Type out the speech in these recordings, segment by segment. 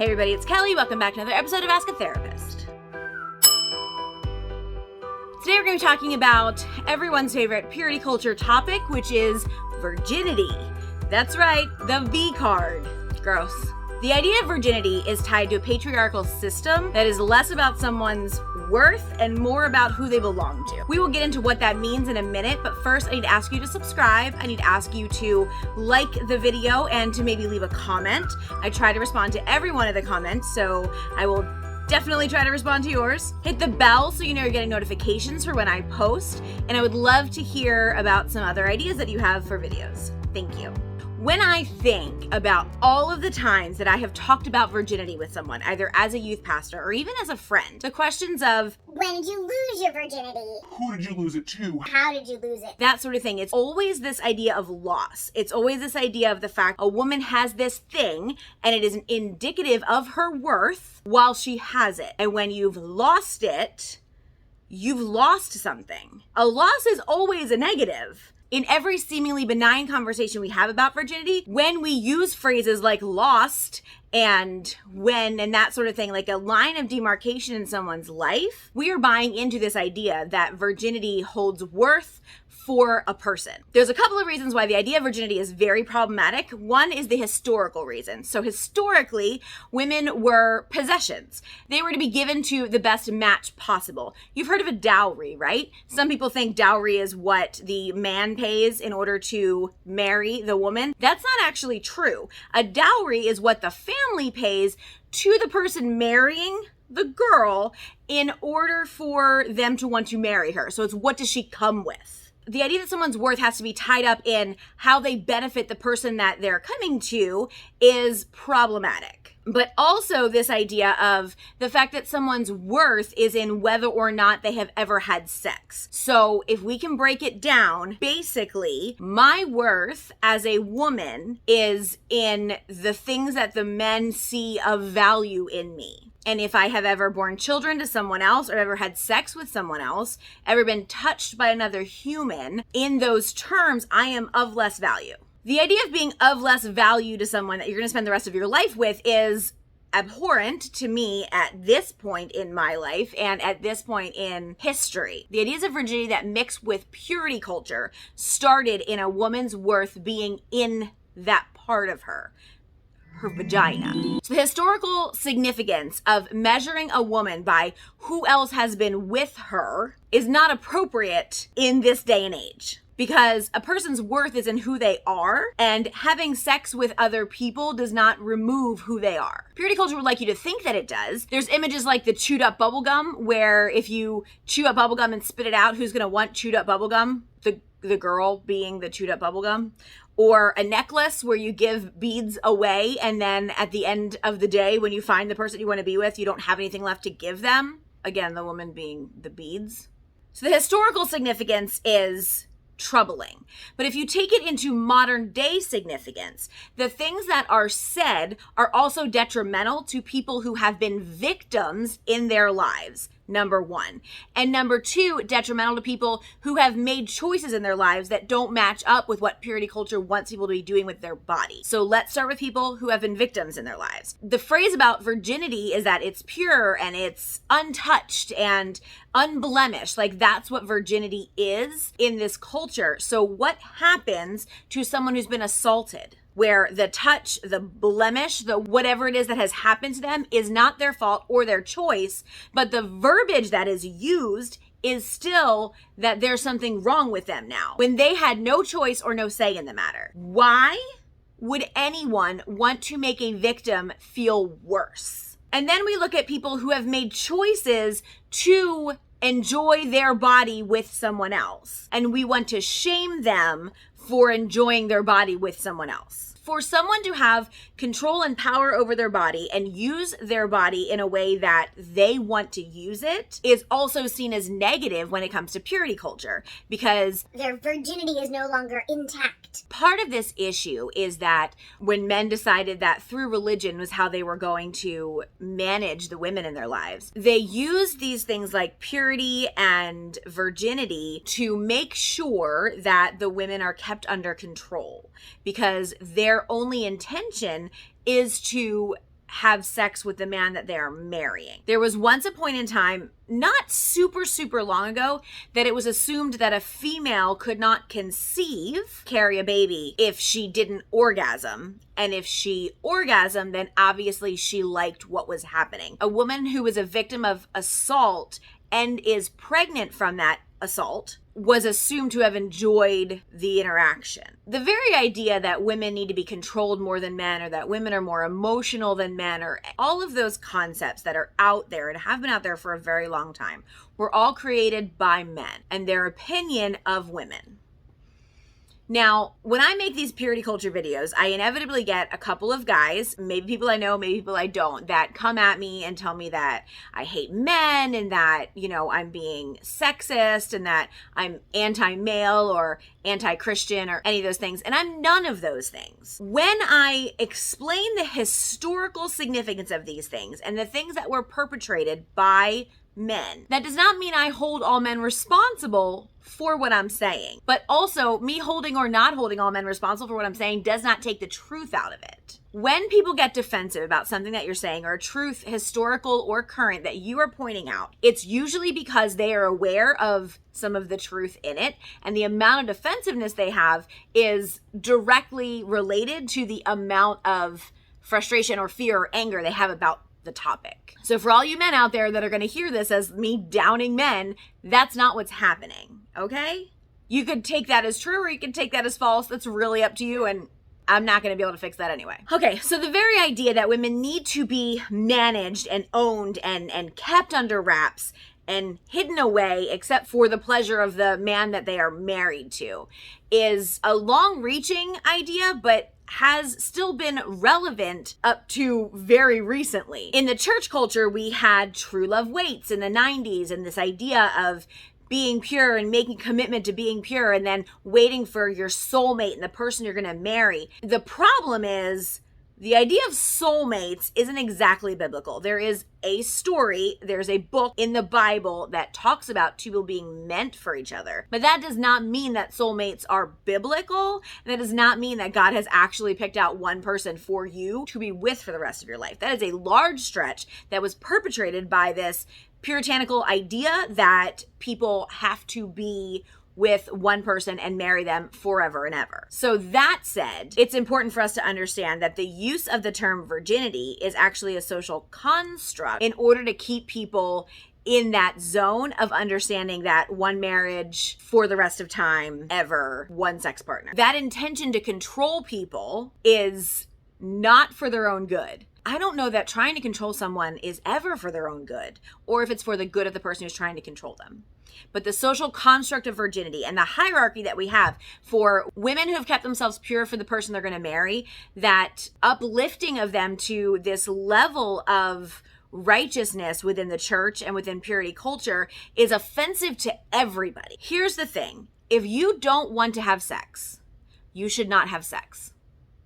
Hey everybody, it's Kelly. Welcome back to another episode of Ask a Therapist. Today we're going to be talking about everyone's favorite purity culture topic, which is virginity. That's right, the V card. Gross. The idea of virginity is tied to a patriarchal system that is less about someone's worth and more about who they belong to. We will get into what that means in a minute, but first I need to ask you to subscribe. I need to ask you to like the video and to maybe leave a comment. I try to respond to every one of the comments, so I will definitely try to respond to yours. Hit the bell so you know you're getting notifications for when I post, and I would love to hear about some other ideas that you have for videos. Thank you. When I think about all of the times that I have talked about virginity with someone, either as a youth pastor or even as a friend, the questions of, when did you lose your virginity? Who did you lose it to? How did you lose it? That sort of thing. It's always this idea of loss. It's always this idea of the fact a woman has this thing and it is indicative of her worth while she has it. And when you've lost it, you've lost something. A loss is always a negative. In every seemingly benign conversation we have about virginity, when we use phrases like lost and when and that sort of thing, like a line of demarcation in someone's life, we are buying into this idea that virginity holds worth for a person. There's a couple of reasons why the idea of virginity is very problematic. One is the historical reason. So historically, women were possessions. They were to be given to the best match possible. You've heard of a dowry, right? Some people think dowry is what the man pays in order to marry the woman. That's not actually true. A dowry is what the family pays to the person marrying the girl in order for them to want to marry her. So it's what does she come with? The idea that someone's worth has to be tied up in how they benefit the person that they're coming to is problematic. But also this idea of the fact that someone's worth is in whether or not they have ever had sex. So if we can break it down, basically, my worth as a woman is in the things that the men see of value in me. And if I have ever borne children to someone else or ever had sex with someone else, ever been touched by another human, in those terms, I am of less value. The idea of being of less value to someone that you're going to spend the rest of your life with is abhorrent to me at this point in my life and at this point in history. The ideas of virginity that mix with purity culture started in a woman's worth being in that part of her vagina. So the historical significance of measuring a woman by who else has been with her is not appropriate in this day and age. Because a person's worth is in who they are, and having sex with other people does not remove who they are. Purity culture would like you to think that it does. There's images like the chewed up bubblegum, where if you chew up bubblegum and spit it out, who's gonna want chewed up bubblegum? The girl being the chewed up bubblegum. Or a necklace where you give beads away, and then at the end of the day, when you find the person you want to be with, you don't have anything left to give them. Again, the woman being the beads. So the historical significance is troubling. But if you take it into modern day significance, the things that are said are also detrimental to people who have been victims in their lives. Number one. And number two, detrimental to people who have made choices in their lives that don't match up with what purity culture wants people to be doing with their body. So let's start with people who have been victims in their lives. The phrase about virginity is that it's pure and it's untouched and unblemished. Like that's what virginity is in this culture. So what happens to someone who's been assaulted? Where the touch, the blemish, the whatever it is that has happened to them is not their fault or their choice, but the verbiage that is used is still that there's something wrong with them now, when they had no choice or no say in the matter. Why would anyone want to make a victim feel worse? And then we look at people who have made choices to enjoy their body with someone else, and we want to shame them for enjoying their body with someone else. For someone to have control and power over their body and use their body in a way that they want to use it is also seen as negative when it comes to purity culture, because their virginity is no longer intact. Part of this issue is that when men decided that through religion was how they were going to manage the women in their lives, they used these things like purity and virginity to make sure that the women are kept under control, because their only intention is to have sex with the man that they are marrying. There was once a point in time, not super, super long ago, that it was assumed that a female could not conceive, carry a baby, if she didn't orgasm. And if she orgasmed, then obviously she liked what was happening. A woman who was a victim of assault and is pregnant from that assault was assumed to have enjoyed the interaction. The very idea that women need to be controlled more than men, or that women are more emotional than men, or all of those concepts that are out there and have been out there for a very long time, were all created by men and their opinion of women. Now, when I make these purity culture videos, I inevitably get a couple of guys, maybe people I know, maybe people I don't, that come at me and tell me that I hate men and that, I'm being sexist and that I'm anti-male or anti-Christian or any of those things. And I'm none of those things. When I explain the historical significance of these things and the things that were perpetrated by men, that does not mean I hold all men responsible for what I'm saying. But also, me holding or not holding all men responsible for what I'm saying does not take the truth out of it. When people get defensive about something that you're saying, or a truth, historical or current, that you are pointing out, it's usually because they are aware of some of the truth in it, and the amount of defensiveness they have is directly related to the amount of frustration or fear or anger they have about the topic. So for all you men out there that are going to hear this as me downing men, that's not what's happening, okay? You could take that as true or you could take that as false. That's really up to you, and I'm not going to be able to fix that anyway. Okay, so the very idea that women need to be managed and owned and kept under wraps and hidden away except for the pleasure of the man that they are married to is a long-reaching idea, but has still been relevant up to very recently. In the church culture, we had true love waits in the 90s, and this idea of being pure and making commitment to being pure and then waiting for your soulmate and the person you're going to marry. The problem is, the idea of soulmates isn't exactly biblical. There is a story, there's a book in the Bible that talks about two people being meant for each other. But that does not mean that soulmates are biblical. And that does not mean that God has actually picked out one person for you to be with for the rest of your life. That is a large stretch that was perpetrated by this puritanical idea that people have to be with one person and marry them forever and ever. So that said, it's important for us to understand that the use of the term virginity is actually a social construct in order to keep people in that zone of understanding that one marriage for the rest of time, ever, one sex partner. That intention to control people is not for their own good. I don't know that trying to control someone is ever for their own good, or if it's for the good of the person who's trying to control them. But the social construct of virginity and the hierarchy that we have for women who have kept themselves pure for the person they're going to marry, that uplifting of them to this level of righteousness within the church and within purity culture is offensive to everybody. Here's the thing. If you don't want to have sex, you should not have sex.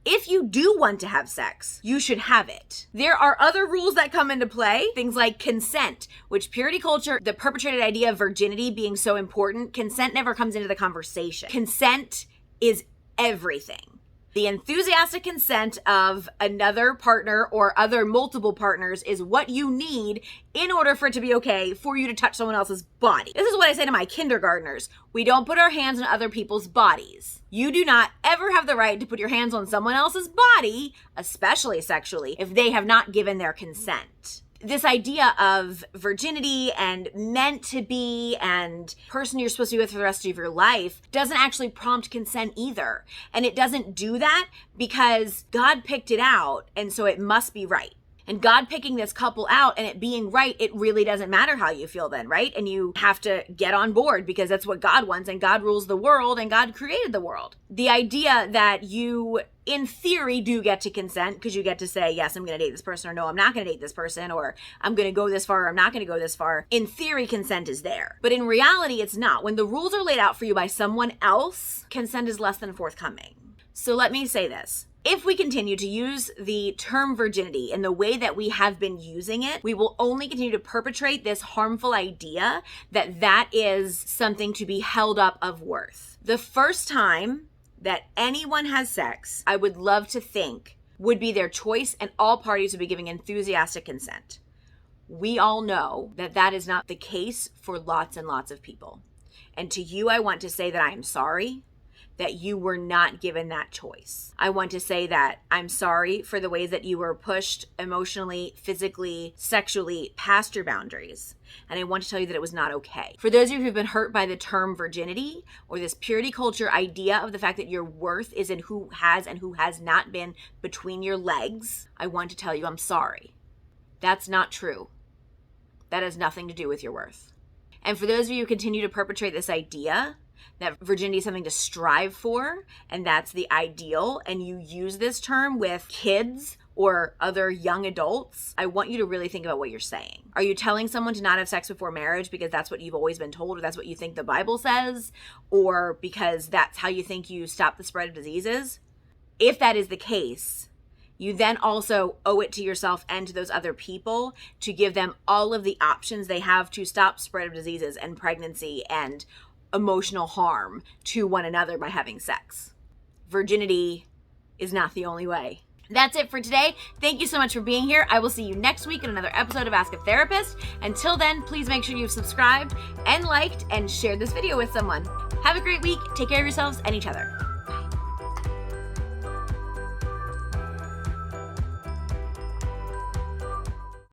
If you do want to have sex, you should have it. There are other rules that come into play, things like consent, which purity culture, the perpetrated idea of virginity being so important, consent never comes into the conversation. Consent is everything. The enthusiastic consent of another partner or other multiple partners is what you need in order for it to be okay for you to touch someone else's body. This is what I say to my kindergartners. We don't put our hands on other people's bodies. You do not ever have the right to put your hands on someone else's body, especially sexually, if they have not given their consent. This idea of virginity and meant to be and person you're supposed to be with for the rest of your life doesn't actually prompt consent either. And it doesn't do that because God picked it out, and so it must be right. And God picking this couple out and it being right, it really doesn't matter how you feel then, right? And you have to get on board because that's what God wants, and God rules the world and God created the world. The idea that you, in theory, do get to consent because you get to say, yes, I'm going to date this person, or no, I'm not going to date this person, or I'm going to go this far, or I'm not going to go this far. In theory, consent is there. But in reality, it's not. When the rules are laid out for you by someone else, consent is less than forthcoming. So let me say this. If we continue to use the term virginity in the way that we have been using it, we will only continue to perpetrate this harmful idea that that is something to be held up of worth. The first time that anyone has sex, I would love to think, would be their choice and all parties would be giving enthusiastic consent. We all know that that is not the case for lots and lots of people. And to you, I want to say that I am sorry that you were not given that choice. I want to say that I'm sorry for the ways that you were pushed emotionally, physically, sexually past your boundaries. And I want to tell you that it was not okay. For those of you who've been hurt by the term virginity or this purity culture idea of the fact that your worth is in who has and who has not been between your legs, I want to tell you I'm sorry. That's not true. That has nothing to do with your worth. And for those of you who continue to perpetrate this idea that virginity is something to strive for, and that's the ideal, and you use this term with kids or other young adults, I want you to really think about what you're saying. Are you telling someone to not have sex before marriage because that's what you've always been told, or that's what you think the Bible says, or because that's how you think you stop the spread of diseases? If that is the case, you then also owe it to yourself and to those other people to give them all of the options they have to stop spread of diseases and pregnancy and emotional harm to one another by having sex. Virginity is not the only way. That's it for today. Thank you so much for being here. I will see you next week in another episode of Ask a Therapist. Until then, please make sure you've subscribed and liked and shared this video with someone. Have a great week. Take care of yourselves and each other.